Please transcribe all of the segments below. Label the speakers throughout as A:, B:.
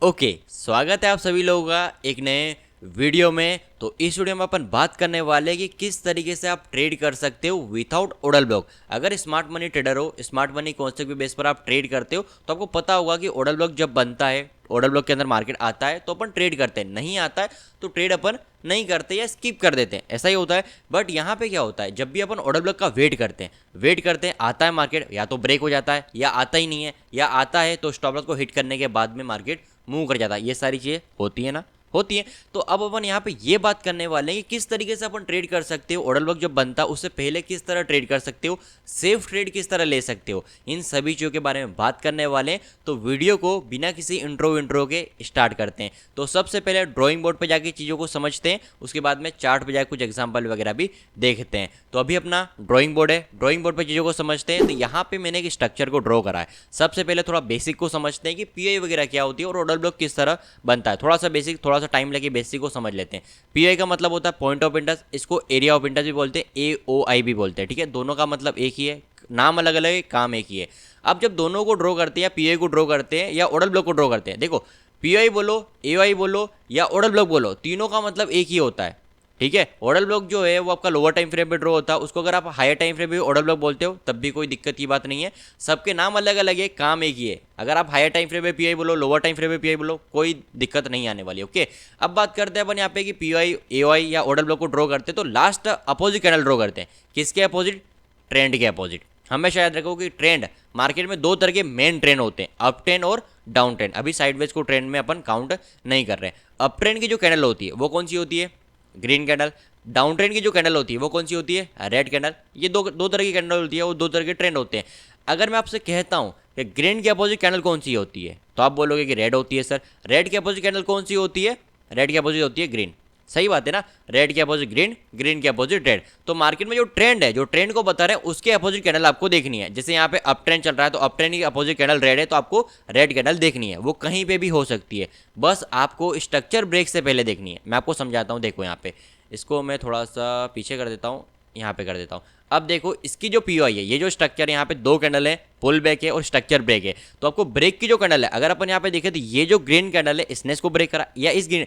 A: Okay, स्वागत है आप सभी लोगों का एक नए वीडियो में। तो इस वीडियो में अपन बात करने वाले हैं कि किस तरीके से आप ट्रेड कर सकते हो विदाउट ऑर्डर ब्लॉक। अगर स्मार्ट मनी ट्रेडर हो, स्मार्ट मनी कॉन्सेप्ट के बेस पर आप ट्रेड करते हो तो आपको पता होगा कि ऑर्डर ब्लॉक जब बनता है, ऑर्डर ब्लॉक के अंदर मार्केट आता है तो अपन ट्रेड करते हैं, नहीं आता है तो ट्रेड अपन नहीं करते या स्किप कर देते हैं, ऐसा ही होता है। बट यहाँ पे क्या होता है, जब भी अपन ऑर्डर ब्लॉक का वेट करते हैं, आता है मार्केट या तो ब्रेक हो जाता है या आता ही नहीं है, या आता है तो स्टॉप लॉस को हिट करने के बाद में मार्केट मूव कर जाता है। ये सारी चीज़ें होती है ना, होती है। तो अब अपन यहाँ पे ये बात करने वाले हैं कि किस तरीके से अपन ट्रेड कर सकते हो, ऑर्डर ब्लॉक जब बनता है उससे पहले किस तरह ट्रेड कर सकते हो, सेफ ट्रेड किस तरह ले सकते हो, इन सभी चीज़ों के बारे में बात करने वाले हैं। तो वीडियो को बिना किसी इंट्रो के स्टार्ट करते हैं। तो सबसे पहले ड्राइंग बोर्ड पर जाके चीज़ों को समझते हैं, उसके बाद में चार्ट पर जाकर कुछ एग्जाम्पल वगैरह भी देखते हैं। तो अभी अपना ड्राइंग बोर्ड है, ड्राइंग बोर्ड पर चीज़ों को समझते हैं। तो यहाँ पे मैंने एक स्ट्रक्चर को ड्रॉ करा है। सबसे पहले थोड़ा बेसिक को समझते हैं कि पीआई वगैरह क्या होती है और ऑर्डर ब्लॉक किस तरह बनता है। थोड़ा सा बेसिक, थोड़ा सा टाइम लगे बेसिक को समझ लेते हैं। पीआई का मतलब होता है पॉइंट ऑफ इंटरेस्ट, इसको एरिया ऑफ इंटरेस्ट भी बोलते हैं, एओआई भी बोलते हैं। ठीक है, दोनों का मतलब एक ही है, नाम अलग अलग है, काम एक ही है। अब जब दोनों को ड्रॉ करते हैं, या पीआई को ड्रॉ करते हैं या ऑर्डर ब्लॉक को ड्रॉ करते हैं, देखो पीआई बोलो, एओआई बोलो या ऑर्डर ब्लॉक बोलो, तीनों का मतलब एक ही होता है। ठीक है, ऑर्डर ब्लॉक जो है वो आपका लोअर टाइम फ्रेम पे ड्रॉ होता है, उसको अगर आप हायर टाइम फ्रेम पे ऑर्डर ब्लॉक बोलते हो तब भी कोई दिक्कत की बात नहीं है। सबके नाम अलग अलग है, काम एक ही है। अगर आप हायर टाइम फ्रेम पे पीआई बोलो, लोअर टाइम फ्रेम पे पीआई बोलो, कोई दिक्कत नहीं आने वाली। ओके, अब बात करते हैं अपन यहाँ पे कि पीआई एओआई या ऑर्डर ब्लॉक को ड्रॉ करते हैं तो लास्ट अपोजिट कैंडल ड्रॉ करते हैं। किसके अपोजिट? ट्रेंड के अपोजिट। हमेशा याद रखो कि ट्रेंड, मार्केट में दो तरह के मेन ट्रेंड होते हैं, अप ट्रेंड और डाउन ट्रेंड। अभी साइडवेज को ट्रेंड में अपन काउंट नहीं कर रहे हैं। अप ट्रेंड की जो कैंडल होती है वो कौन सी होती है? Green candle. डाउन ट्रेंड की जो कैंडल होती है वो कौन सी होती है? Red candle. ये दो तरह की कैंडल होती है, वो दो तरह के ट्रेंड होते हैं। अगर मैं आपसे कहता हूँ कि ग्रीन के अपोजिट कैंडल कौन सी होती है तो आप बोलोगे कि रेड होती है सर। रेड के अपोजिट कैंडल कौन सी होती है? रेड के अपोजिट होती है ग्रीन। सही बात है ना, रेड के अपोजिट ग्रीन, ग्रीन के अपोजिट रेड। तो मार्केट में जो ट्रेंड है, जो ट्रेंड को बता रहे हैं, उसके अपोजिट कैंडल आपको देखनी है। जैसे यहाँ पे अप ट्रेंड चल रहा है तो अप ट्रेंड की अपोजिट कैंडल रेड है तो आपको रेड कैंडल देखनी है। वो कहीं पे भी हो सकती है, बस आपको स्ट्रक्चर ब्रेक से पहले देखनी है। मैं आपको समझाता हूँ, देखो यहाँ पे इसको मैं थोड़ा सा पीछे कर देता हूँ, यहाँ पे कर देता हूँ। अब देखो इसकी जो पीओआई है, ये जो स्ट्रक्चर यहाँ पे दो कैंडल है, पुल बैक है और स्ट्रक्चर ब्रेक है। तो आपको ब्रेक की जो कैंडल है, अगर अपन यहाँ पे देखें तो ये जो ग्रीन कैंडल है इसने इसको ब्रेक करा, या इस ग्रीन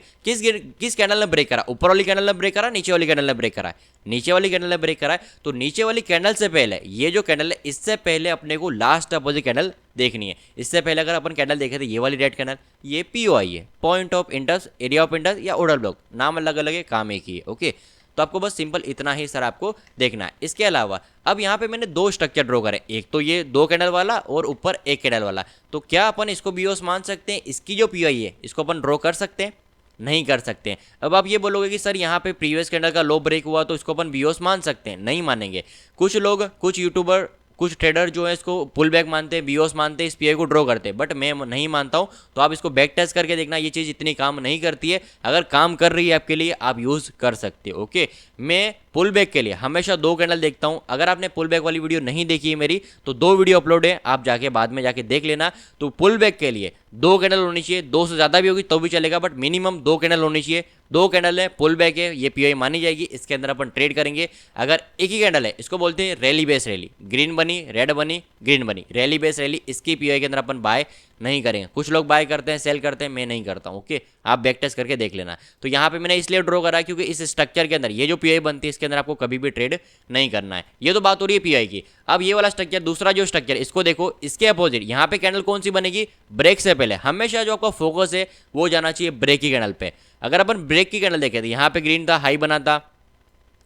A: किस कैंडल ने ब्रेक करा? ऊपर वाली कैंडल ने ब्रेक करा, नीचे वाली कैंडल ने ब्रेक करा है? नीचे वाली कैंडल ने ब्रेक करा है। तो नीचे वाली कैंडल से पहले ये जो कैंडल है, इससे पहले अपने को लास्ट अपोजिट कैंडल देखनी है। इससे पहले अगर अपन कैंडल देखे तो ये वाली रेड कैंडल, ये पीओआई है, point of interest, area of interest या ऑर्डर ब्लॉक। नाम अलग अलग है, काम एक ही है। ओके, तो आपको बस सिंपल इतना ही सर आपको देखना है। इसके अलावा अब यहाँ पे मैंने दो स्ट्रक्चर ड्रॉ करे, एक तो ये दो कैंडल वाला और ऊपर एक कैंडल वाला। तो क्या अपन इसको बीओस मान सकते हैं? इसकी जो पीआई है इसको अपन ड्रॉ कर सकते हैं? नहीं कर सकते हैं। अब आप ये बोलोगे कि सर यहाँ पे प्रीवियस कैंडल का लो ब्रेक हुआ तो इसको अपन बीओस मान सकते हैं? नहीं मानेंगे। कुछ लोग, कुछ यूट्यूबर, कुछ ट्रेडर जो है इसको पुल बैक मानते हैं, बीओस मानते हैं, इस पीआई को ड्रॉ करते हैं, बट मैं नहीं मानता हूँ। तो आप इसको बैक टेस्ट करके देखना, ये चीज़ इतनी काम नहीं करती है। अगर काम कर रही है आपके लिए आप यूज़ कर सकते हो। ओके, मैं पुल बैक के लिए हमेशा दो कैंडल देखता हूँ। अगर आपने पुल बैक वाली वीडियो नहीं देखी है मेरी, तो दो वीडियो अपलोड है, आप जाके बाद में जाके देख लेना। तो पुल बैक के लिए दो कैंडल होनी चाहिए, दो से ज़्यादा भी होगी तो भी चलेगा, बट मिनिमम दो कैंडल होनी चाहिए। दो कैंडल है, पुल बैक है, ये पीआई मानी जाएगी, इसके अंदर अपन ट्रेड करेंगे। अगर एक ही कैंडल है, इसको बोलते हैं रैली बेस रैली, ग्रीन बनी, रेड बनी, ग्रीन बनी, रैली बेस रैली, इसकी पीआई के अंदर अपन बाय नहीं करेंगे। कुछ लोग बाय करते हैं, सेल करते हैं, मैं नहीं करता हूँ। ओके, आप बैक टेस्ट करके देख लेना। तो यहाँ पे मैंने इसलिए ड्रॉ करा क्योंकि इस स्ट्रक्चर के अंदर ये जो पीआई बनती है इसके अंदर आपको कभी भी ट्रेड नहीं करना है। ये तो बात हो रही है पीआई की। अब ये वाला स्ट्रक्चर, दूसरा जो स्ट्रक्चर, इसको देखो, इसके अपोजिट यहाँ पे कैंडल कौन सी बनेगी? ब्रेक से पहले। हमेशा जो आपका फोकस है वो जाना चाहिए ब्रेक की कैंडल पे। अगर अपन ब्रेक की कैंडल देखे तो यहाँ पे ग्रीन था, हाई बना था,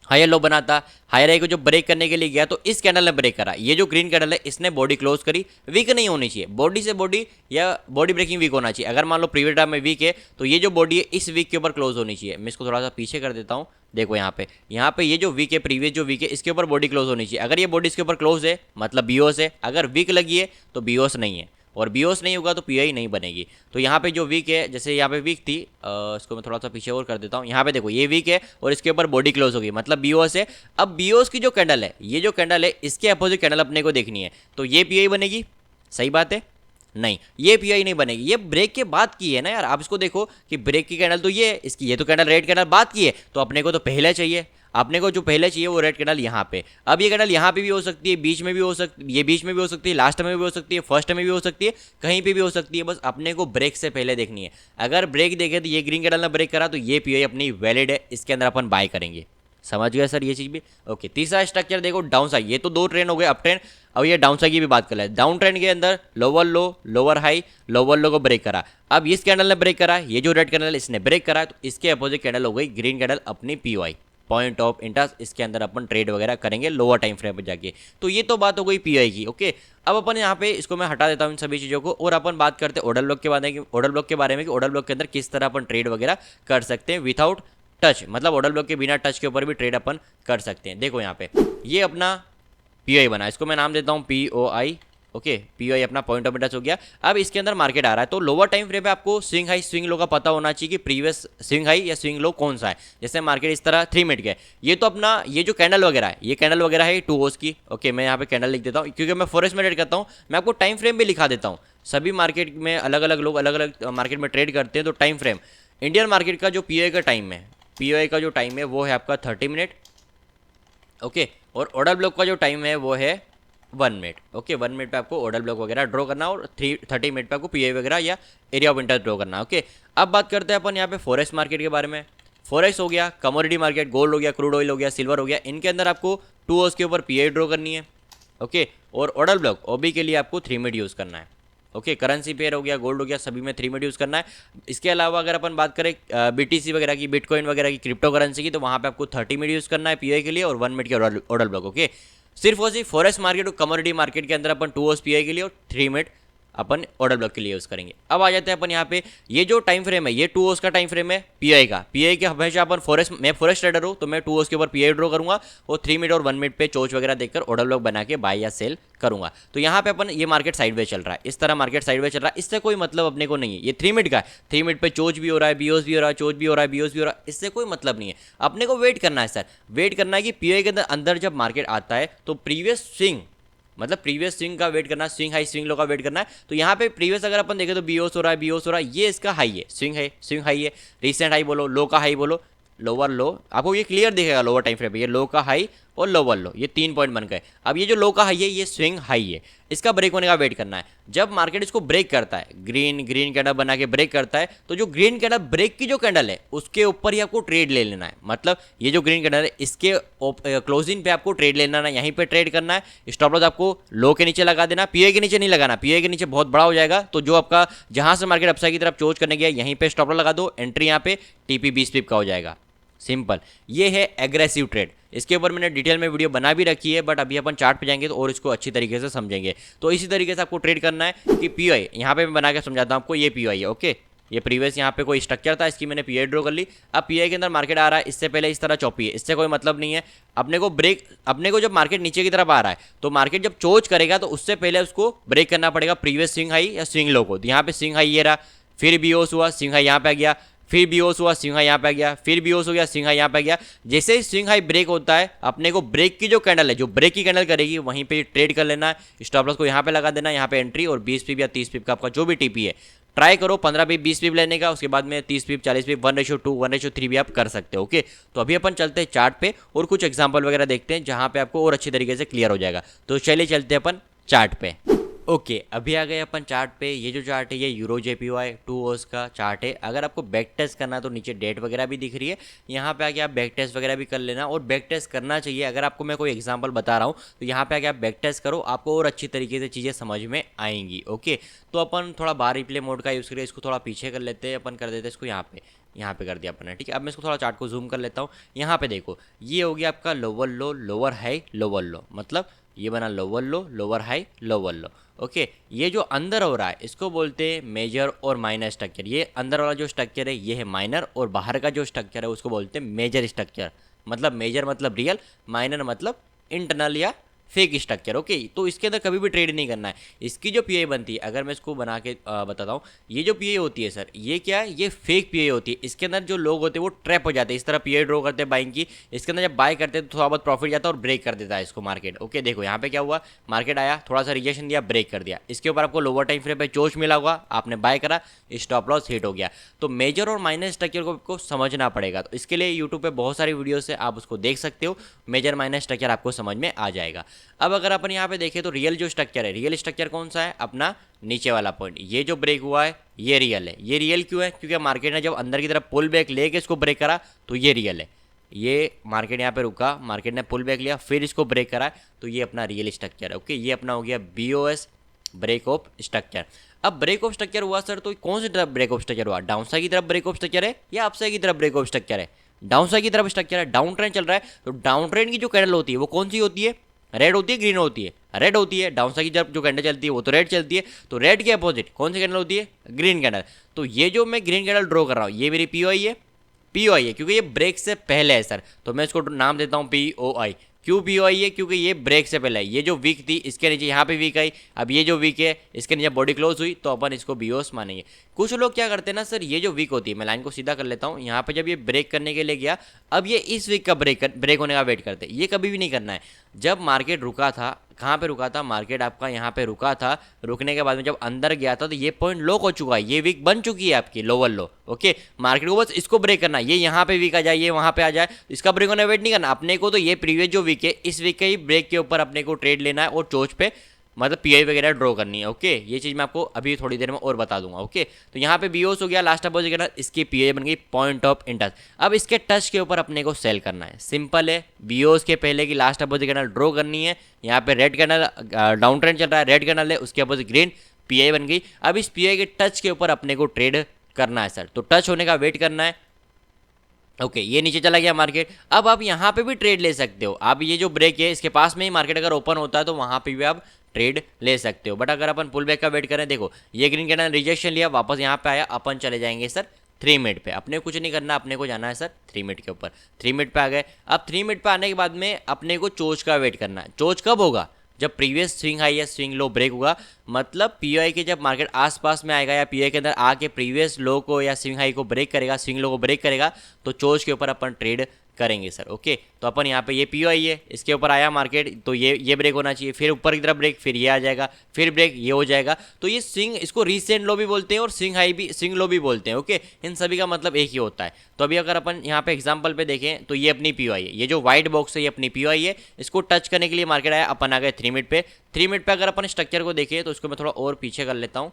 A: हायर लो बना था, हायर हाई को जो ब्रेक करने के लिए गया तो इस कैंडल ने ब्रेक करा। ये जो ग्रीन कैंडल है इसने बॉडी क्लोज करी, वीक नहीं होनी चाहिए, बॉडी से बॉडी या बॉडी ब्रेकिंग वीक होना चाहिए। अगर मान लो प्रीवियस टाइम में वीक है तो ये जो बॉडी है इस वीक के ऊपर क्लोज होनी चाहिए। मैं इसको थोड़ा सा पीछे कर देता हूँ, देखो यहाँ पे ये जो वीक है, प्रीवियस जो वीक है, इसके ऊपर बॉडी क्लोज होनी चाहिए। अगर ये बॉडी इसके ऊपर क्लोज है मतलब बीओस है, अगर वीक लगी है तो बीओस नहीं है, और बीओस नहीं होगा तो पीआई नहीं बनेगी। तो यहाँ पे जो वीक है, जैसे यहाँ पे वीक थी, इसको मैं थोड़ा सा पीछे और कर देता हूँ। यहाँ पे देखो ये वीक है और इसके ऊपर बॉडी क्लोज होगी मतलब बीओस है। अब बीओस की जो कैंडल है, ये जो कैंडल है, इसके अपोजिट कैंडल अपने को देखनी है। तो ये पीआई बनेगी? सही बात है, नहीं, ये पीआई नहीं बनेगी। ये ब्रेक के बाद की है ना यार। आप इसको देखो कि ब्रेक की कैंडल तो ये है, इसकी ये तो कैंडल रेड कैंडल बात की है, तो अपने को तो पहले चाहिए। अपने को जो पहले चाहिए वो रेड कैंडल यहाँ पे। अब ये कैंडल यहाँ पे भी हो सकती है, बीच में भी हो सकती है, ये बीच में भी हो सकती है, लास्ट में भी हो सकती है, फर्स्ट में भी हो सकती है, कहीं पे भी हो सकती है। बस अपने को ब्रेक से पहले देखनी है। अगर ब्रेक देखे तो ये ग्रीन कैंडल ने ब्रेक करा तो ये पीओआई अपनी वैलिड है, इसके अंदर अपन बाय करेंगे। समझ गया सर ये चीज भी? ओके। तीसरा स्ट्रक्चर देखो डाउन साइड, ये तो दो ट्रेंड हो गए, अप ट्रेंड। अब ये डाउन साइड की भी बात कर ले। डाउन ट्रेंड के अंदर लोअर लो, लोअर हाई, लोअर लो को ब्रेक करा। अब इस कैंडल ने ब्रेक करा, ये जो रेड कैंडल इसने ब्रेक करा, तो इसके अपोजिट कैंडल हो गई ग्रीन कैंडल अपनी पीओआई, पॉइंट ऑफ इंटरेस्ट। इसके अंदर अपन ट्रेड वगैरह करेंगे लोअर टाइम फ्रेम पे जाके। तो ये तो बात हो गई पीआई की। ओके, अब अपन यहाँ पे इसको मैं हटा देता हूँ इन सभी चीज़ों को, और अपन बात करते हैं ऑर्डर ब्लॉक के बारे में। ऑर्डर ब्लॉक के बारे में कि ऑर्डर ब्लॉक के अंदर किस तरह अपन ट्रेड वगैरह कर सकते हैं विदाउट टच, मतलब ऑर्डर ब्लॉक के बिना टच के ऊपर भी ट्रेड अपन कर सकते हैं। देखो यहाँ पे ये अपना पीओआई बना, इसको मैं नाम देता हूँ पीओआई। ओके, पीओआई अपना पॉइंट ऑफ इंटरेस्ट हो गया। अब इसके अंदर मार्केट आ रहा है, तो लोअर टाइम फ्रेम पे आपको स्विंग हाई स्विंग लो का पता होना चाहिए कि प्रीवियस स्विंग हाई या स्विंग लो कौन सा है। जैसे मार्केट इस तरह 3 मिनट के, ये तो अपना ये जो कैंडल वगैरह है, ये कैंडल वगैरह है 2 होस की। ओके, मैं यहाँ पे कैंडल लिख देता हूँ क्योंकि मैं फॉरेस्ट में ट्रेड करता हूँ। मैं आपको टाइम फ्रेम भी लिखा देता हूँ। सभी मार्केट में अलग अलग लोग अलग अलग मार्केट में ट्रेड करते हैं, तो टाइम फ्रेम इंडियन मार्केट का जो पीओआई का टाइम है, पीओआई का जो टाइम है वो है आपका 30 मिनट। ओके, और ऑर्डर ब्लॉक का जो टाइम है वो है 1 मिनट। ओके, 1 मिनट पे आपको ऑर्डर ब्लॉक वगैरह ड्रॉ करना, और 30 मिनट पे आपको पीआई वगैरह या एरिया ऑफ इंटरेस्ट ड्रॉ करना। ओके, अब बात करते हैं अपन यहाँ पे फॉरेक्स मार्केट के बारे में। फॉरेक्स हो गया, कमोडिटी मार्केट, गोल्ड हो गया, क्रूड ऑयल हो गया, सिल्वर हो गया, इनके अंदर आपको 2 आवर्स के ऊपर पीआई ड्रॉ करनी है। ओके, और ऑर्डर ब्लॉक ओबी के लिए आपको 3 मिनट यूज़ करना है। ओके, करेंसी पेयर हो गया, गोल्ड हो गया, सभी में 3 मिनट यूज़ करना है। इसके अलावा अगर अपन बात करें बीटीसी वगैरह की, बिटकॉइन वगैरह की, क्रिप्टो करेंसी की, तो वहाँ पे आपको 30 मिनट यूज़ करना है पीआई के लिए, और 1 मिनट के ऑर्डर ब्लॉक। ओके, सिर्फ और सिर्फ फॉरेक्स मार्केट और कमोडिटी मार्केट के अंदर अपन 2 आवर्स पीआई के लिए और 3 मिनट अपन ऑर्डर ब्लॉक के लिए यूज़ करेंगे। अब आ जाते हैं अपन यहाँ पे, ये जो टाइम फ्रेम है ये 2 आवर्स का टाइम फ्रेम है पीआई का। पीआई के हमेशा अपन मैं फॉरेक्स ट्रेडर हूँ, तो मैं 2 आवर्स के ऊपर पीआई ड्रॉ करूंगा, और 3 मिनट और 1 मिनट पे चोच वगैरह देखकर ऑर्डर ब्लॉक बना के बाय या सेल करूंगा। तो यहाँ पे अपन ये मार्केट साइडवेज चल रहा है, इस तरह मार्केट साइडवेज चल रहा है, इससे कोई मतलब अपने को नहीं है। ये 3 मिनट का है, 3 मिनट पे चोच भी हो रहा है, बीओस भी हो रहा है, चोच भी हो रहा है, बीओस भी हो रहा है, इससे कोई मतलब नहीं है। अपने को वेट करना है सर, वेट करना है कि पीआई के अंदर जब मार्केट आता है तो प्रीवियस स्विंग, मतलब प्रीवियस स्विंग का वेट करना है, स्विंग हाई स्विंग लो का वेट करना है। तो यहाँ पे प्रीवियस अगर अपन देखें तो बीओस हो रहा है, बीओस हो रहा है, ये इसका हाई है, स्विंग हाई है, रिसेंट हाई बोलो, लो का हाई बोलो, लोअर लो, आपको ये क्लियर दिखेगा लोअर टाइम फ्रेम पे, ये लो का हाई और लोअर लो, ये 3 पॉइंट बन गए। अब ये जो लो का हाई है ये स्विंग हाई है, इसका ब्रेक होने का वेट करना है। जब मार्केट इसको ब्रेक करता है, ग्रीन कैंडल बना के ब्रेक करता है, तो जो ग्रीन कैंडल ब्रेक की जो कैंडल है उसके ऊपर ही आपको ट्रेड ले लेना है। मतलब ये जो ग्रीन कैंडल है इसके क्लोजिंग पे आपको ट्रेड लेना है, यहीं पे ट्रेड करना है। स्टॉप लॉस आपको लो के नीचे लगा देना, पीआई के नीचे नहीं लगाना, पीआई के नीचे बहुत बड़ा हो जाएगा। तो जो आपका जहां से मार्केट अपसाइड की तरफ चोज करने गया यहीं पे स्टॉप लॉस लगा दो, एंट्री यहाँ पे टीपी 20 पिप का हो जाएगा। सिंपल, ये है एग्रेसिव ट्रेड। इसके ऊपर मैंने डिटेल में वीडियो बना भी रखी है, बट अभी अपन चार्ट पे जाएंगे तो और इसको अच्छी तरीके से समझेंगे। तो इसी तरीके से आपको ट्रेड करना है कि पीआई यहाँ पे मैं बना के समझाता हूँ आपको, ये पीआई है। ओके, ये प्रीवियस यहाँ पे कोई स्ट्रक्चर था, इसकी मैंने पीआई ड्रॉ कर ली। अब पीआई के अंदर मार्केट आ रहा है, इससे पहले इस तरह चौपी है, इससे कोई मतलब नहीं है। अपने को जब मार्केट नीचे की तरफ आ रहा है तो मार्केट जब चोज करेगा तो उससे पहले उसको ब्रेक करना पड़ेगा प्रीवियस स्विंग हाई या स्विंग लो को। तो यहाँ पे स्विंग हाई ये रहा, फिर बीओस हुआ, स्विंग हाई यहाँ पे आ गया, फिर बीओस हुआ, स्विंग हाई यहाँ पे आ गया, फिर बीओस हो गया, स्विंग हाई यहाँ पे आ गया। जैसे ही स्विंग हाई ब्रेक होता है, अपने को ब्रेक की जो कैंडल है, जो ब्रेक की कैंडल करेगी वहीं पे ट्रेड कर लेना है। स्टॉप लॉस को यहाँ पे लगा देना, यहाँ पे एंट्री, और 20 पिप या 30 पिप का आपका जो भी टीपी है ट्राई करो, 15 पिप 20 पिप लेने का, उसके बाद में 30 पिप 40 पिप 1:2 1:3 भी आप कर सकते हो। ओके, तो अभी अपन चलते हैं चार्ट पे और कुछ एग्जाम्पल वगैरह देखते हैं जहाँ पे आपको और अच्छी तरीके से क्लियर हो जाएगा। तो चलिए चलते हैं अपन चार्ट पे। ओके, अभी आ गए अपन चार्ट पे। ये जो चार्ट है ये यूरो जेपीवाई 2 आवर्स का चार्ट है। अगर आपको बैक टेस्ट करना है तो नीचे डेट वगैरह भी दिख रही है, यहाँ पे आके आप बैक टेस्ट वगैरह भी कर लेना, और बैक टेस्ट करना चाहिए। अगर आपको मैं कोई एग्जांपल बता रहा हूँ तो यहाँ पे आके आप बैक टेस्ट करो, आपको और अच्छी तरीके से चीज़ें समझ में आएंगी। ओके, तो अपन थोड़ा बार रिप्ले मोड का यूज़ करिए, इसको थोड़ा पीछे कर लेते हैं, अपन कर देते हैं इसको यहाँ पे कर दिया अपन ने। ठीक है, अब मैं इसको थोड़ा चार्ट को जूम कर लेता हूँ। यहाँ पे देखो, ये हो गया आपका लोअर लो, लोअर हाई, लोअर लो, मतलब ये बना लोअर लो, लोअर हाई, लोअर लो। ओके, ये जो अंदर हो रहा है इसको बोलते हैं मेजर और माइनर स्ट्रक्चर। ये अंदर वाला जो स्ट्रक्चर है ये है माइनर, और बाहर का जो स्ट्रक्चर है उसको बोलते हैं मेजर स्ट्रक्चर। मतलब मेजर मतलब रियल, माइनर मतलब इंटरनल या फेक स्ट्रक्चर। ओके, तो इसके अंदर कभी भी ट्रेड नहीं करना है। इसकी जो पीआई बनती है, अगर मैं इसको बना के बताता हूँ, ये जो पीआई होती है सर, ये क्या है, ये फेक पीआई होती है। इसके अंदर जो लोग होते हैं वो ट्रैप हो जाते हैं, इस तरह पीआई ड्रॉ करते हैं बाइंग की, इसके अंदर जब बाय करते हैं तो थोड़ा बहुत प्रॉफिट जाता है और ब्रेक कर देता है इसको मार्केट। ओके, देखो यहाँ पे क्या हुआ, मार्केट आया, थोड़ा सा रिजेक्शन दिया, ब्रेक कर दिया, इसके ऊपर आपको लोअर टाइम फ्रेम पे चोच मिला होगा, आपने बाय करा, स्टॉप लॉस हिट हो गया। तो मेजर और माइनर स्ट्रक्चर को आपको समझना पड़ेगा। तो इसके लिए यूट्यूब पे बहुत सारी वीडियोस है, आप उसको देख सकते हो, मेजर माइनर स्ट्रक्चर आपको समझ में आ जाएगा। अब अगर अपन यहाँ पे देखें तो रियल जो स्ट्रक्चर है, रियल स्ट्रक्चर कौन सा है, अपना नीचे वाला पॉइंट, ये जो ब्रेक हुआ है ये रियल है। ये रियल क्यों है, क्योंकि मार्केट ने जब अंदर की तरफ पुल बैक लेके इसको ब्रेक करा तो ये रियल है। ये मार्केट यहाँ पे रुका, मार्केट ने पुल बैक लिया, फिर इसको ब्रेक करा, तो ये अपना रियल स्ट्रक्चर है। ओके, ये अपना हो गया BOS, ब्रेक ऑफ स्ट्रक्चर। अब ब्रेक ऑफ स्ट्रक्चर हुआ सर, तो कौन सी तरफ ब्रेक ऑफ स्ट्रक्चर हुआ, डाउन साइड की तरफ ब्रेक ऑफ स्ट्रक्चर है या अप साइड की तरफ ब्रेक ऑफ स्ट्रक्चर है, डाउन साइड की तरफ स्ट्रक्चर है। डाउन ट्रेंड चल रहा है, तो डाउन ट्रेंड की जो कैंडल होती है वो कौन सी होती है, रेड होती है, ग्रीन होती है, रेड होती है। डाउन साइड की तरफ जो कैंडल चलती है वो तो रेड चलती है, तो रेड के अपोजिट कौन सी कैंडल होती है, ग्रीन कैंडल। तो ये जो मैं ग्रीन कैंडल ड्रॉ कर रहा हूँ ये मेरी POI है, POI है क्योंकि ये ब्रेक से पहले है सर, तो मैं इसको नाम देता हूँ POI। क्यों POI है, क्योंकि ये ब्रेक से पहले है। ये जो वीक थी इसके नीचे यहाँ पे वीक आई, अब ये जो वीक है इसके नीचे बॉडी क्लोज हुई, तो अपन इसको BOS मानेंगे। कुछ लोग क्या करते हैं ना सर, ये जो वीक होती है, मैं लाइन को सीधा कर लेता हूँ, यहाँ पे जब ये ब्रेक करने के लिए गया, अब ये इस वीक का ब्रेक होने का वेट करते हैं। ये कभी भी नहीं करना है। जब मार्केट रुका था, कहाँ पे रुका था, मार्केट आपका यहाँ पे रुका था, रुकने के बाद में जब अंदर गया था तो ये पॉइंट लो हो चुका है, ये वीक बन चुकी है आपकी लोअर लो। ओके, मार्केट को बस इसको ब्रेक करना है, ये यहाँ पे वीक आ जाए, ये वहाँ पे आ जाए, इसका ब्रेक होने वेट नहीं करना अपने को। तो ये प्रीवियस जो वीक है इस वीक के ही ब्रेक के ऊपर अपने को ट्रेड लेना है और चोच पे मतलब PI वगैरह ड्रॉ करनी है। ओके, ये चीज़ मैं आपको अभी थोड़ी देर में और बता दूंगा। ओके, तो यहाँ पे BOS हो गया, लास्ट अपोजिट करना, इसकी PI बन गई पॉइंट ऑफ इंटरेस्ट। अब इसके टच के ऊपर अपने को सेल करना है, सिंपल है। BOS के पहले की लास्ट अपोजिट कैंडल ड्रॉ करनी है। यहाँ पे रेड कैंडल डाउन ट्रेंड चल रहा है, रेड कैंडल है, उसके अपोजिट ग्रीन, PI बन गई। अब इस PI के टच के ऊपर अपने को ट्रेड करना है सर, तो टच होने का वेट करना है। ओके, ये नीचे चला गया मार्केट। अब आप यहाँ पे भी ट्रेड ले सकते हो। आप ये जो ब्रेक है इसके पास में ही मार्केट अगर ओपन होता है तो वहाँ पे भी आप ट्रेड ले सकते हो। बट अगर अपन पुल बैक का वेट करें, देखो ये ग्रीन कैंडल रिजेक्शन लिया, वापस यहाँ पे आया, अपन चले जाएंगे सर 3 मिनट पे। अपने कुछ नहीं करना, अपने को जाना है सर 3 मिनट के ऊपर। 3 मिनट पे आ गए। अब 3 मिनट पे आने के बाद में अपने को चोच का वेट करना है। चोच कब होगा, जब प्रीवियस स्विंग हाई या स्विंग लो ब्रेक होगा, मतलब POI के जब मार्केट आसपास में आएगा या POI के अंदर आके प्रीवियस लो को या स्विंग हाई को ब्रेक करेगा, स्विंग लो को ब्रेक करेगा, तो चोच के ऊपर अपन ट्रेड करेंगे सर। ओके, तो अपन यहाँ पे ये POI है, इसके ऊपर आया मार्केट, तो ये ब्रेक होना चाहिए, फिर ऊपर की तरफ ब्रेक, फिर ये आ जाएगा, फिर ब्रेक, ये हो जाएगा। तो ये स्विंग, इसको रीसेंट लो भी बोलते हैं और स्विंग हाई भी, स्विंग लो भी बोलते हैं। ओके, इन सभी का मतलब एक ही होता है। तो अभी अगर अपन यहाँ पे एग्जाम्पल पे देखें तो ये अपनी POI है, ये जो व्हाइट बॉक्स है ये अपनी POI है। इसको टच करने के लिए मार्केट आया, अपन आ गए 3 मिनट पे। 3 मिनट पे अगर अपन स्ट्रक्चर को देखें तो इसको मैं थोड़ा और पीछे कर लेता हूँ।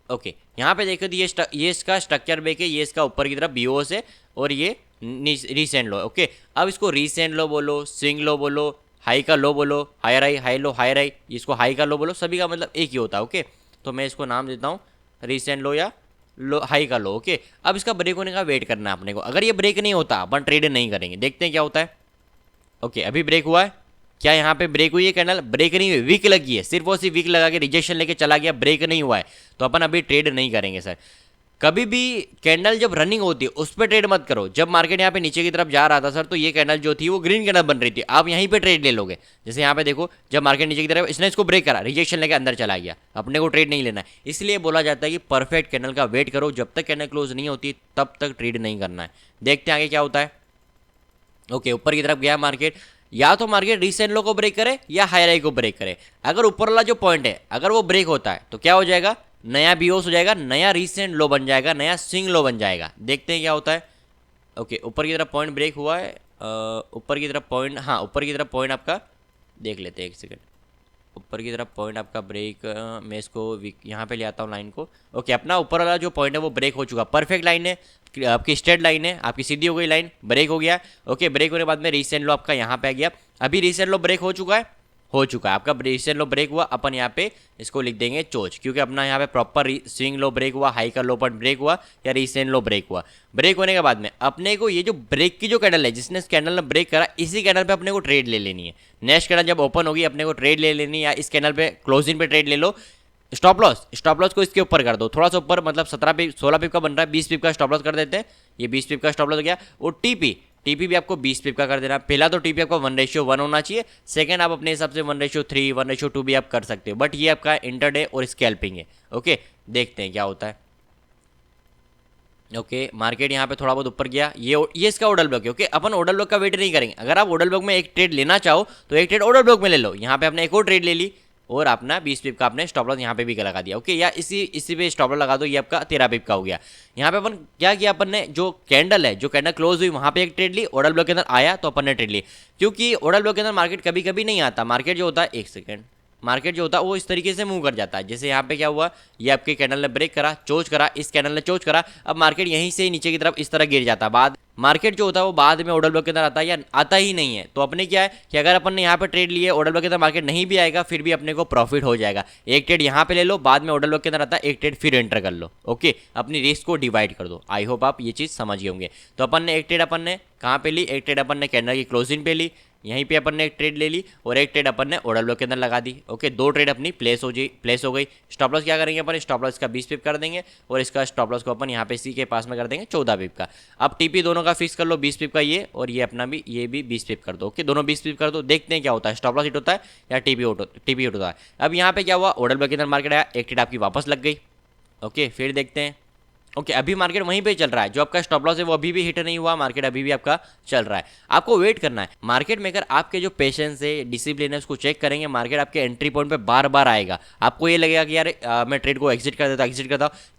A: ओके, यहाँ पे देखो तो ये इसका स्ट्रक्चर ब्रेक है, ये इसका ऊपर की तरफ BOS है और ये रीसेंट लो। ओके, अब इसको रीसेंट लो बोलो, स्विंग लो बोलो, हाई का लो बोलो, higher high, high low, higher high, इसको हाई का लो बोलो, सभी का मतलब एक ही होता है। ओके, तो मैं इसको नाम देता हूँ रीसेंट लो या लो, हाई का लो। ओके, अब इसका ब्रेक होने का वेट करना है अपने को। अगर ये ब्रेक नहीं होता अपन ट्रेड नहीं करेंगे। देखते हैं क्या होता है। ओके, अभी ब्रेक हुआ है, क्या यहाँ पे ब्रेक हुई है कैंडल, ब्रेक नहीं हुई, वीक लगी है, सिर्फ और सिर्फ वीक लगा के रिजेक्शन लेके चला गया, ब्रेक नहीं हुआ है, तो अपन अभी ट्रेड नहीं करेंगे सर। कभी भी कैंडल जब रनिंग होती है उस पर ट्रेड मत करो। जब मार्केट यहाँ पे नीचे की तरफ जा रहा था सर, तो ये कैंडल जो थी वो ग्रीन कैंडल बन रही थी, आप यहीं पे ट्रेड ले लोगे। जैसे यहाँ पे देखो, जब मार्केट नीचे की तरफ, इसने इसको ब्रेक करा, रिजेक्शन लेके अंदर चला गया, अपने को ट्रेड नहीं लेना है। इसलिए बोला जाता है कि परफेक्ट कैंडल का वेट करो, जब तक कैंडल क्लोज नहीं होती तब तक ट्रेड नहीं करना है। देखते हैं आगे क्या होता है। ओके, ऊपर की तरफ गया मार्केट, या तो मार्केट रीसेंट लो को ब्रेक करे या हायर हाई को ब्रेक करे। अगर ऊपर वाला जो पॉइंट है अगर वो ब्रेक होता है तो क्या हो जाएगा, नया BOS हो जाएगा, नया रीसेंट लो बन जाएगा, नया स्विंग लो बन जाएगा। देखते हैं क्या होता है। ओके, ऊपर की तरफ पॉइंट ब्रेक हुआ है, ऊपर की तरफ पॉइंट, हाँ ऊपर की तरफ पॉइंट आपका देख लेते हैं, एक सेकंड। ऊपर की तरफ पॉइंट आपका ब्रेक, मैं इसको यहाँ पे ले आता हूँ लाइन को। ओके, अपना ऊपर वाला जो पॉइंट है वो ब्रेक हो चुका, परफेक्ट लाइन है, आपकी स्ट्रेट लाइन है, आपकी सीधी हो गई लाइन, ब्रेक हो गया। ओके, ब्रेक होने के बाद में रीसेंट लो आपका यहाँ पे आ गया। अभी रीसेंट लो ब्रेक हो चुका है, आपका रीसेंट लो ब्रेक हुआ, अपन यहाँ पे इसको लिख देंगे चोच, क्योंकि अपना यहाँ पे प्रॉपर स्विंग लो ब्रेक हुआ, हाई का लो पॉइंट ब्रेक हुआ या रीसेंट लो ब्रेक हुआ। ब्रेक होने के बाद में अपने को ये जो ब्रेक की जो कैंडल है, जिसने इस कैंडल ने ब्रेक करा, इसी कैंडल पे अपने को ट्रेड ले लेनी है। नेक्स्ट कैंडल जब ओपन होगी अपने को ट्रेड ले लेनी है, या इस कैंडल पे क्लोजिंग पे ट्रेड ले लो। स्टॉप लॉस को इसके ऊपर कर दो, थोड़ा सा ऊपर, मतलब 17 पिप 16 पिप का बन रहा है, 20 पिप का स्टॉप लॉस कर देते हैं। ये 20 पिप का स्टॉप लॉस हो गया। और TP टीपी भी आपको 20 पिप का कर देना। पहला तो टीपी आपका 1:1 होना चाहिए, सेकंड आप अपने हिसाब से 1:3 1:2 भी आप कर सकते हो, बट ये आपका इंटरडे और स्कैल्पिंग है। ओके, देखते हैं क्या होता है। ओके, मार्केट यहाँ पे थोड़ा बहुत ऊपर गया, ये इसका ऑर्डर ब्लॉक है। ओके, अपन ऑर्डर ब्लॉक का वेट नहीं करेंगे। अगर आप ऑर्डर ब्लॉक में एक ट्रेड लेना चाहो तो एक ट्रेड ऑर्डर ब्लॉक में ले लो। यहाँ पे आपने एक और ट्रेड ले ली और अपना 20 पिप का आपने स्टॉप लॉस यहाँ पे भी लगा दिया। ओके, या इसी पे स्टॉप लॉस लगा दो, ये आपका 13 पिप का हो गया। यहाँ पे अपन क्या किया, अपन ने जो कैंडल है, जो कैंडल क्लोज हुई वहाँ पे एक ट्रेड ली, ऑर्डर ब्लॉक के अंदर आया तो अपन ने ट्रेड ली। क्योंकि ऑर्डर ब्लॉक के अंदर मार्केट कभी कभी नहीं आता। मार्केट जो होता है, एक सेकेंड, मार्केट जो होता है वो इस तरीके से मूव कर जाता है। जैसे यहाँ पे क्या हुआ, ये आपके कैंडल ने ब्रेक करा, चोज करा, इस कैंडल ने चोज करा, अब मार्केट यहीं से नीचे की तरफ इस तरह गिर जाता है। बाद मार्केट जो होता है वो बाद में ऑर्डर ब्लॉक के अंदर आता है या आता ही नहीं है। तो अपने क्या है कि अगर अपन ने यहाँ पे ट्रेड लिए, ऑर्डर ब्लॉक के अंदर मार्केट नहीं भी आएगा, फिर भी अपने को प्रॉफिट हो जाएगा। एक ट्रेड यहाँ पे ले लो, बाद में ऑर्डर ब्लॉक के अंदर आता है, एक ट्रेड फिर एंटर कर लो। ओके, अपनी रिस्क को डिवाइड कर दो। आई होप आप ये चीज़ समझ गए होंगे। तो अपन ने एक ट्रेड अपन ने कहाँ पे ली, एक ट्रेड अपन ने कैंडल की क्लोजिंग पे ली, यहीं पे अपन ने एक ट्रेड ले ली और एक ट्रेड अपन ने ऑर्डर ब्लॉक के अंदर लगा दी। ओके, दो ट्रेड अपनी प्लेस हो गई। स्टॉप लॉस क्या करेंगे अपन, स्टॉप लॉस का 20 पिप कर देंगे और इसका स्टॉप लॉस को अपन यहाँ पे इसी के पास में कर देंगे 14 पिप का। अब टीपी दोनों का फिक्स कर लो 20 पिप का ये, और ये अपना भी, ये भी 20 पिप कर दो। ओके, दोनों 20 पिप कर दो, देखते हैं क्या होता है, स्टॉप लॉस हिट होता है या टीपी हिट होता है। अब यहाँ पे क्या हुआ, ऑर्डर ब्लॉक के अंदर मार्केट आया, एक ट्रेड आपकी वापस लग गई। ओके, फिर देखते हैं। ओके, अभी मार्केट वहीं पे चल रहा है, जो आपका स्टॉप लॉस है वो अभी भी हिट नहीं हुआ, मार्केट अभी भी आपका चल रहा है। आपको वेट करना है। मार्केट में अगर आपके जो पेशेंस है, डिसिप्लिन है, उसको चेक करेंगे, मार्केट आपके एंट्री पॉइंट पे बार बार आएगा। आपको ये लगेगा कि यार मैं ट्रेड को एग्जिट कर देता हूँ।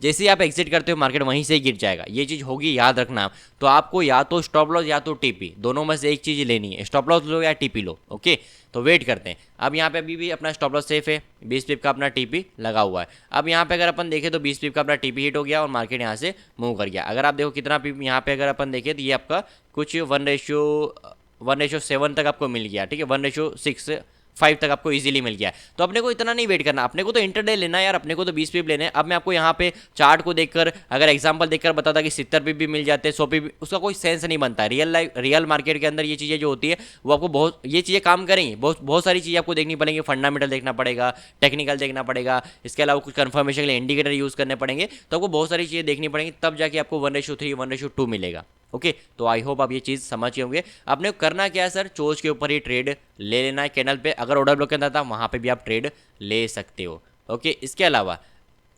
A: जैसे ही आप एग्जिट करते हो मार्केट वहीं से ही गिर जाएगा। ये चीज़ होगी, याद रखना। तो आपको या तो स्टॉप लॉस या तो टीपी, दोनों में से एक चीज़ लेनी है, स्टॉप लॉस लो या टीपी लो। ओके, तो वेट करते हैं। अब यहाँ पे अभी भी अपना स्टॉप लॉस सेफ है, 20 पिप का अपना टीपी लगा हुआ है। अब यहाँ पे अगर अपन देखें तो 20 पिप का अपना टीपी हिट हो गया और मार्केट यहाँ से मूव कर गया। अगर आप देखो कितना पिप यहाँ पे अगर अपन देखें तो ये आपका कुछ 1:7 तक आपको मिल गया। ठीक है, 1:6.5 तक आपको इजीली मिल गया। तो अपने को इतना नहीं वेट करना, अपने को तो इंटरडे लेना है यार, अपने को तो 20 पिप लेने हैं। अब मैं आपको यहाँ पे चार्ट को देखकर अगर एग्जांपल देखकर बताता कि 70 पिप भी मिल जाते हैं, 100 पिप, उसका कोई सेंस नहीं बनता। रियल मार्केट के अंदर ये चीज़ें जो होती है वो आपको बहुत, ये चीज़ें काम करेंगी। बहुत सारी चीज़ें आपको देखनी पड़ेंगी। फंडामेंटल देखना पड़ेगा, टेक्निकल देखना पड़ेगा, इसके अलावा कुछ कन्फर्मेशन के लिए इंडिकेटर यूज़ करने पड़ेंगे। तो आपको बहुत सारी चीज़ें देखनी पड़ेंगी, तब जाके आपको 1:3 1:2 मिलेगा। ओके, तो आई होप आप ये चीज़ समझ गए होंगे। आपने करना क्या है सर, चोज के ऊपर ही ट्रेड ले लेना है कैंडल पे। अगर ऑर्डर ब्लॉक के अंदर था वहाँ पे भी आप ट्रेड ले सकते हो। ओके, इसके अलावा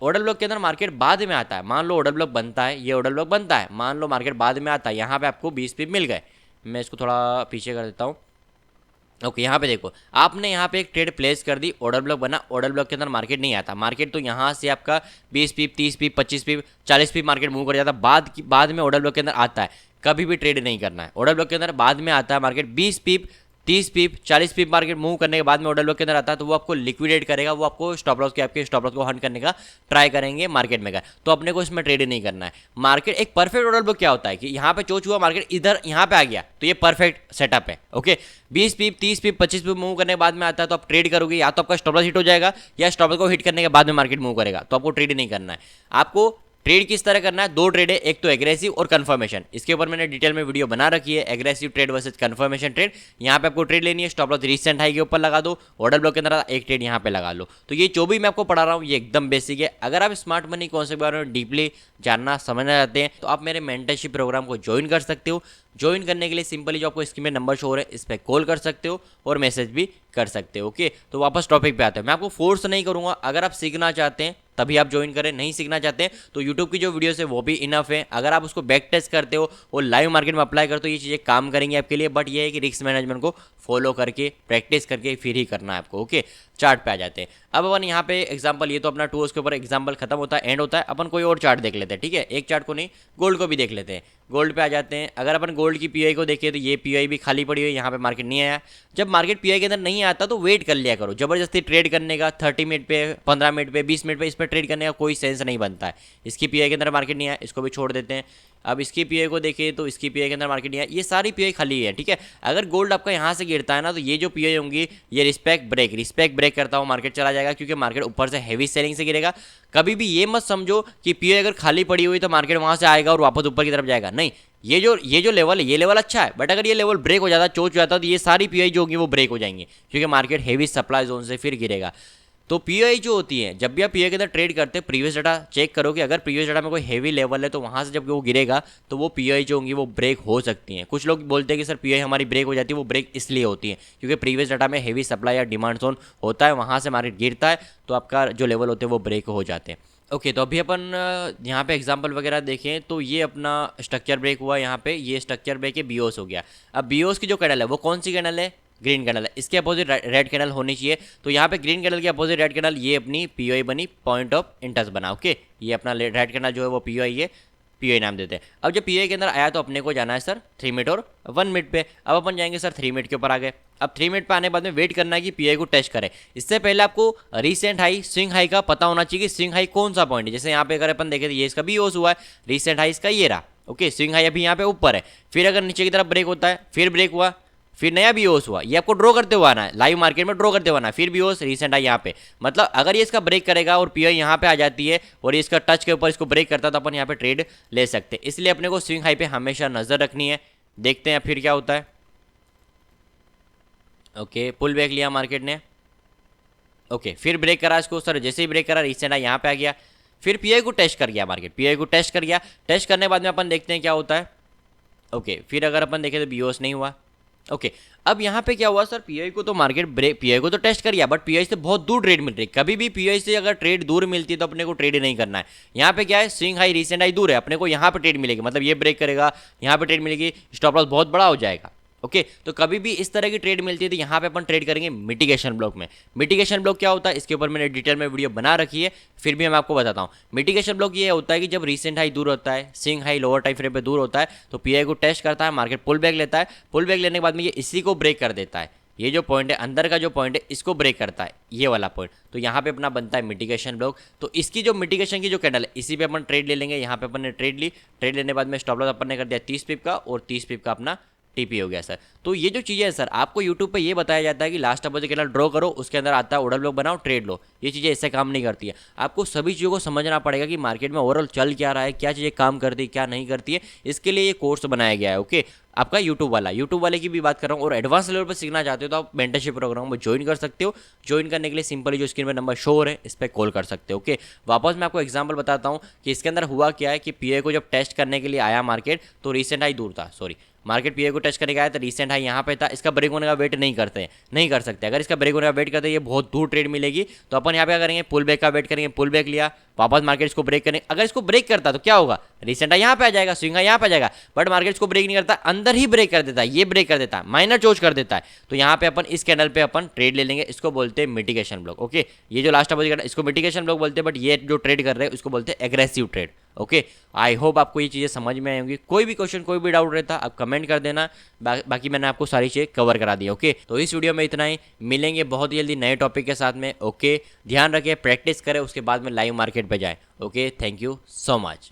A: ऑर्डर ब्लॉक के अंदर मार्केट बाद में आता है। मान लो ऑर्डर ब्लॉक बनता है, ये ऑर्डर ब्लॉक बनता है, मान लो मार्केट बाद में आता है, यहाँ पे आपको 20 पिप मिल गए। मैं इसको थोड़ा पीछे कर देता हूँ। ओके, यहाँ पे देखो, आपने यहाँ पे एक ट्रेड प्लेस कर दी, ऑर्डर ब्लॉक बना, ऑर्डर ब्लॉक के अंदर मार्केट नहीं आता। मार्केट तो यहाँ से आपका 20 पिप 30 पिप 25 पिप 40 पिप मार्केट मूव कर जाता है। बाद में ऑर्डर ब्लॉक के अंदर आता है, कभी भी ट्रेड नहीं करना है। ऑर्डर ब्लॉक के अंदर बाद में आता है मार्केट, 20 पिप 30 पिप 40 पिप मार्केट मूव करने के बाद में ऑर्डर ब्लॉक के अंदर आता है, तो वो आपको लिक्विडेट करेगा, वो आपको स्टॉप लॉस के आपके स्टॉप लॉस को हंट करने का ट्राई करेंगे मार्केट में का। तो अपने को इसमें ट्रेड नहीं करना है। मार्केट एक परफेक्ट ऑर्डर ब्लॉक क्या होता है कि यहाँ पे चोच हुआ, मार्केट इधर यहाँ पे आ गया, तो ये परफेक्ट सेटअप है। ओके, 20 पिप 30 पिप 25 पिप मूव करने के बाद में आता है, तो आप ट्रेड करोगे, या तो आपका स्टॉप लॉस हिट हो जाएगा या स्टॉप लॉस को हिट करने के बाद में मार्केट मूव करेगा, तो आपको ट्रेड नहीं करना है। आपको ट्रेड किस तरह करना है, दो ट्रेड है, एक तो एग्रेसिव और कंफर्मेशन। इसके ऊपर मैंने डिटेल में वीडियो बना रखी है, aggressive trade versus confirmation trade. यहाँ पे आपको ट्रेड लेनी है, स्टॉप लॉस रिसेंट हाई के ऊपर लगा दो, ऑर्डर ब्लॉक के अंदर एक ट्रेड यहाँ पे लगा लो। तो ये जो भी मैं आपको पढ़ा रहा हूँ ये एकदम बेसिक है। अगर आप स्मार्ट मनी कॉन्सेप्ट के बारे में डीपली जानना समझना चाहते हैं तो आप मेरे मेंटरशिप प्रोग्राम को ज्वाइन कर सकते हो। ज्वाइन करने के लिए सिंपली जो आपको स्क्रीन में नंबर शो हो रहे हैं इस पर कॉल कर सकते हो और मैसेज भी कर सकते हो। ओके, तो वापस टॉपिक पे आते हैं। मैं आपको फोर्स नहीं करूंगा, अगर आप सीखना चाहते हैं तभी आप ज्वाइन करें, नहीं सीखना चाहते हैं तो यूट्यूब की जो वीडियोस है वो भी इनफ है। अगर आप उसको बैक टेस्ट करते हो और लाइव मार्केट में अप्लाई करते हो ये चीज़ें काम करेंगी आपके लिए। बट ये है कि रिस्क मैनेजमेंट को फॉलो करके प्रैक्टिस करके फिर ही करना है आपको। ओके, चार्ट पे आ जाते हैं। अब अपन यहाँ पे एग्जांपल, ये तो अपना 2 के ऊपर एग्जांपल खत्म होता है, एंड होता है। अपन कोई और चार्ट देख लेते हैं, ठीक है, एक चार्ट को नहीं, गोल्ड को भी देख लेते हैं। गोल्ड पे आ जाते हैं। अगर अपन गोल्ड की पीआई को देखें तो ये पीआई भी खाली पड़ी हुई है, यहाँ पे मार्केट नहीं आया। जब मार्केट पीआई के अंदर नहीं आता तो वेट कर लिया करो। जबरदस्ती ट्रेड करने का 30 मिनट पे 15 मिनट पे 20 मिनट पे इस पर ट्रेड करने का कोई सेंस नहीं बनता है। इसकी पीआई के अंदर मार्केट नहीं आया, इसको भी छोड़ देते हैं। अब इसकी पीआई को देखें तो इसकी पीआई के अंदर मार्केट नहीं आया, ये सारी पीआई खाली है। ठीक है, अगर गोल्ड आपका यहाँ से गिरता है ना तो ये जो पीआई होंगी ये रिस्पेक्ट ब्रेक करता हुआ मार्केट चला जाएगा, क्योंकि मार्केट ऊपर से हैवी सेलिंग से गिरेगा। कभी भी ये मत समझो कि पीआई अगर खाली पड़ी हुई तो मार्केट वहाँ से आएगा और वापस ऊपर की तरफ जाएगा, नहीं। ये जो लेवल है ये लेवल अच्छा है, बट अगर ये लेवल ब्रेक हो जाता, चोच हो जाता तो ये सारी पीआई जो होगी वो ब्रेक हो जाएंगी, क्योंकि मार्केट हेवी सप्लाई जोन से फिर गिरेगा। तो पीओआई जो होती है, जब भी आप पीओआई के अंदर ट्रेड करते हैं प्रीवियस डाटा चेक करो कि अगर प्रीवियस डाटा में कोई हेवी लेवल है तो वहाँ से जब वो गिरेगा तो वो पीओआई जो होंगी वो ब्रेक हो सकती हैं। कुछ लोग बोलते हैं कि सर पीओआई हमारी ब्रेक हो जाती है, वो ब्रेक इसलिए होती है क्योंकि प्रीवियस डाटा में हेवी सप्लाई या डिमांड जोन होता है, वहाँ से मार्केट गिरता है तो आपका जो लेवल होते हैं वो ब्रेक हो जाते हैं। ओके, तो अभी अपन यहाँ पे एग्जांपल वगैरह देखें तो ये अपना स्ट्रक्चर ब्रेक हुआ यहाँ पे, ये स्ट्रक्चर ब्रेक है बीओस हो गया। अब बीओस की जो कैंडल है वो कौन सी कैंडल है, ग्रीन कैंडल है, इसके अपोजिट रेड कैंडल होनी चाहिए। तो यहाँ पे ग्रीन कैंडल के अपोजिट रेड कैंडल, ये अपनी पीओआई बनी, पॉइंट ऑफ इंटरेस्ट बना। ओके, ये अपना रेड कैंडल जो है वो पीओआई है, पीओआई नाम देते हैं। अब जब पीओआई के अंदर आया तो अपने को जाना है सर 3 मिनट और 1 मिनट पे। अब अपन जाएंगे सर 3 मिनट के ऊपर आ गए। अब 3 मिनट पे आने के बाद में वेट करना है कि पीओआई को टेस्ट करे। इससे पहले आपको रीसेंट हाई, स्विंग हाई का पता होना चाहिए कि स्विंग हाई कौन सा पॉइंट है। जैसे यहाँ पे अगर अपन देखें तो ये इसका बीओस हुआ है, रीसेंट हाई इसका ये रहा। ओके, स्विंग हाई अभी यहाँ पे ऊपर है, फिर अगर नीचे की तरफ ब्रेक होता है, फिर ब्रेक हुआ, फिर नया बीओस हुआ, ये आपको ड्रॉ करते हुआ आना है, लाइव मार्केट में ड्रॉ करते हुआ आना है, फिर बीओस रिसेंट आई यहाँ पे। मतलब अगर ये इसका ब्रेक करेगा और पीओआई यहाँ पे आ जाती है और ये इसका टच के ऊपर इसको ब्रेक करता है तो अपन यहाँ पे ट्रेड ले सकते हैं। इसलिए अपने को स्विंग हाई पे हमेशा नजर रखनी है। देखते हैं फिर क्या होता है। ओके, पुल बैक लिया मार्केट ने। ओके, फिर ब्रेक करा इसको सर, जैसे ही ब्रेक करा रिसेंट आई यहाँ पे आ गया, फिर पीओआई को टेस्ट कर गया मार्केट, पीओआई को टेस्ट कर गया। टेस्ट करने के बाद में अपन देखते हैं क्या होता है। ओके, फिर अगर अपन देखें तो बीओस नहीं हुआ। ओके, अब यहाँ पे क्या हुआ सर, पीआई को तो मार्केट ब्रेक, पीआई को तो टेस्ट कर गया बट पीआई से बहुत दूर ट्रेड मिल रही है। कभी भी पीआई से अगर ट्रेड दूर मिलती है तो अपने को ट्रेड नहीं करना है। यहाँ पे क्या है, स्विंग हाई रिसेंट हाई दूर है, अपने को यहाँ पे ट्रेड मिलेगी, मतलब ये ब्रेक करेगा यहाँ पे ट्रेड मिलेगी, स्टॉप लॉस बहुत बड़ा हो जाएगा। ओके, तो कभी भी इस तरह की ट्रेड मिलती है तो यहाँ पे अपन ट्रेड करेंगे मिटिगेशन ब्लॉक में। मिटिगेशन ब्लॉक क्या होता है, इसके ऊपर मैंने डिटेल में वीडियो बना रखी है, फिर भी मैं आपको बताता हूँ। मिटिगेशन ब्लॉक ये होता है कि जब रिसेंट हाई दूर होता है, swing high lower time frame पे दूर होता है तो पीआई को टेस्ट करता है, मार्केट पुल बैक लेता है, पुल बैक लेने के बाद में ये इसी को ब्रेक कर देता है। ये जो पॉइंट है अंदर का जो पॉइंट है इसको ब्रेक करता है, ये वाला पॉइंट, तो यहाँ पे अपना बनता है मिटिगेशन ब्लॉक। तो इसकी जो मिटिगेशन की जो कैंडल है इसी पे अपन ट्रेड ले लेंगे। यहाँ पे अपन ने ट्रेड ली, ट्रेड लेने के बाद में स्टॉप लॉस अपन ने कर दिया 30 पिप का और 30 पिप का अपना टीपी हो गया सर। तो ये जो चीज़ें है सर, आपको यूट्यूब पे ये बताया जाता है कि लास्ट अपोजिट कैंडल ड्रॉ करो, उसके अंदर आता है ऑर्डर ब्लॉक बनाओ, ट्रेड लो। ये चीज़ें इससे काम नहीं करती है। आपको सभी चीज़ों को समझना पड़ेगा कि मार्केट में ओवरऑल चल क्या रहा है, क्या चीज़ें काम करती है क्या नहीं करती है। इसके लिए ये कोर्स बनाया गया है। ओके, आपका यूट्यूब वाले की भी बात कर रहा हूँ। और एडवांस लेवल पर सीखना चाहते हो तो आप मेंटरशिप प्रोग्राम में ज्वाइन कर सकते हो। ज्वाइन करने के लिए सिंपली जो स्क्रीन पर नंबर शो हो रहे हैं इस पर कॉल कर सकते हो। ओके, वापस मैं आपको एग्जांपल बताता हूँ कि इसके अंदर हुआ क्या है कि पीआई को जब टेस्ट करने के लिए आया मार्केट तो रिसेंट हाई दूर था, सॉरी मार्केट पीआई को टेस्ट करने का आया तो रिसेंट हाई यहाँ पे था, इसका ब्रेक होने का वेट नहीं कर सकते। अगर इसका ब्रेक होने का वेट करते ये बहुत दूर ट्रेड मिलेगी। तो अपन यहाँ पे क्या करेंगे, पुल बैक का वेट करेंगे, पुल बैक लिया, वापस मार्केट इसको ब्रेक करेंगे। अगर इसको ब्रेक करता तो क्या होगा, रिसेंट हाई यहाँ पे आ जाएगा, स्विंग हाई यहाँ पे आ जाएगा, बट मार्केट इसको ब्रेक नहीं करता, अंदर ही ब्रेक कर देता है, ये ब्रेक कर देता है, माइनर चोज कर देता है। तो यहाँ पे अपन इस कैंडल पे अपन ट्रेड ले लेंगे, इसको बोलते हैं मिटिगेशन ब्लॉक। ओके, ये जो लास्ट अपोजिट इसको मिटिगेशन ब्लॉक बोलते हैं, बट ये जो ट्रेड कर रहे हैं उसको बोलते हैं aggressive trade. Okay, I hope आपको ये चीज़ें समझ में आई होंगी। कोई भी क्वेश्चन कोई भी डाउट रहता आप कमेंट कर देना, बाकी मैंने आपको सारी चीज़ें कवर करा दी। ओके, तो इस वीडियो में इतना ही, मिलेंगे बहुत ही जल्दी नए टॉपिक के साथ में। ओके, ध्यान रखें, प्रैक्टिस करें, उसके बाद में लाइव मार्केट पे जाएं। Okay, thank you so much.